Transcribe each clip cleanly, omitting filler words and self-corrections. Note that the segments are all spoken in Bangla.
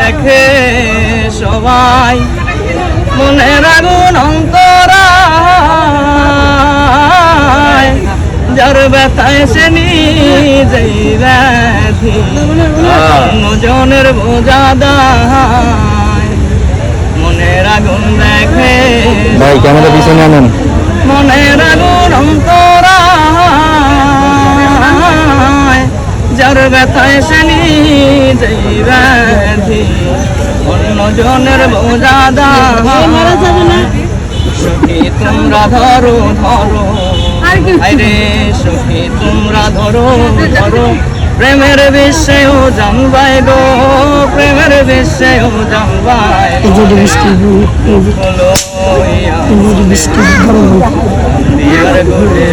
দেখে সবাই মনের আগুন অন্তরায় যার ব্যথায় সে নিজেই ব্যাধি অন্যজনের বোঝা দায় মনের আগুন দেখে ভাই ক্যামেরা পিছনে আনেন মনের আগুন অন্তরায় যার ব্যথায় সে নিজেই ব্যাধি অন্যজনের বোঝা দায় সুখী তোমরা ধরো ধরো আরে সুখী তোমরা ধরো ধরো প্রেমের বিশ্বেও জানবাই গো প্রেমের বিশ্বেও জানবাই দিয়ার ঘুরে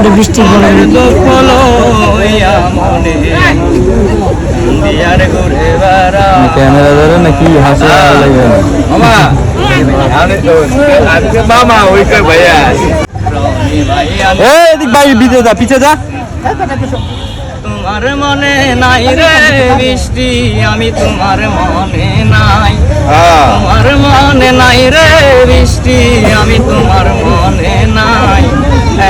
বৃষ্টি দুঃখ লইয়া মনে দিয়ার ঘুরে বেড়া ক্যামেরা ধরে নাকি হাসি লাগে মামা ওই ভাইয়া ভাই পিছে যা পিছে যা তোমার মনে নাই রে বৃষ্টি আমি তোমার মনে নাই তোমার মনে নাই রে বৃষ্টি আমি তোমার মনে নাই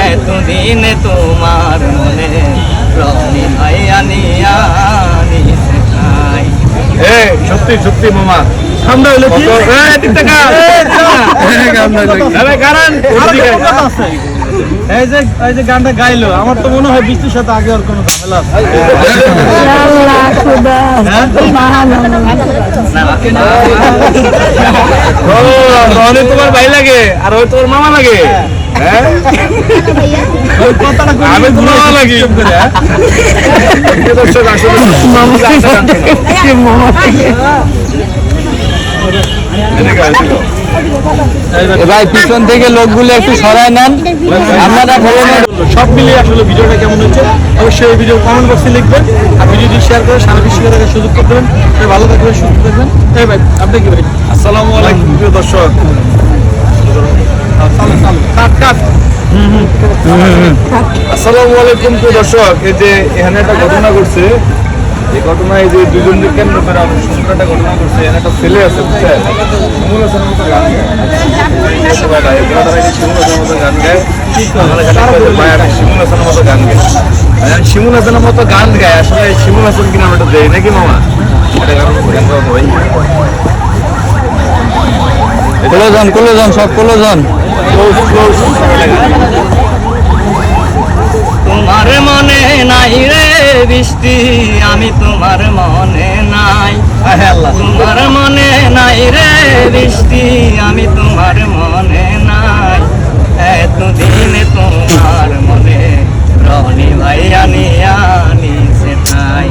এতদিনে তোমার মনে রনি ভাই আনিয়া নিশাই সত্যি সত্যি মামা ঠান্ডা হইলো কি এই যে গানটা গাইলো আমার তো মনে হয় বৃষ্টির সাথে আগে আর কোনো ঝামেলা তোমার ভাই লাগে আর ওই তোমার মামা লাগে আমি তো মামা লাগি দর্শক আসলে ভাই পিছন থেকে লোকগুলো একটু সরায় নেন আপনারা সব মিলিয়ে আসলে ভিডিওটা কেমন হচ্ছে অবশ্যই এই ভিডিও কমেন্ট বক্সে লিখবেন আর ভিডিওটি শেয়ার করে সারা বিশ্বে দেখার সুযোগ করে দেবেন ভালো থাকবেন সুস্থ থাকবেন এই ভাই আপনি কি ভাই আসসালামু আলাইকুম প্রিয় দর্শক আসসালামু আলাইকুম প্রিয় দর্শক এই যে এখানে একটা ঘটনা ঘটছে এই ঘটনায় যে দুজনকে কেন্দ্র করে সুন্দর একটা ঘটনা ঘটছে এখানে একটা ছেলে আছে বুঝছেন শিমুল হাসানের মতো গান গায় শিমুল হাসানের মতো গান গায় শিমুল হাসানের মতো গান গায় আসলে শিমুল হাসান কিনা আমরা দেই নাকি মামা এটা কোলোজন সব কোলোজন তোমার মনে নাই রে বৃষ্টি আমি তোমার মনে নাই তোমার মনে নাই রে বৃষ্টি আমি তোমার মনে নাই এতদিনে তোমার মনে রনি ভাই আনি সেটাই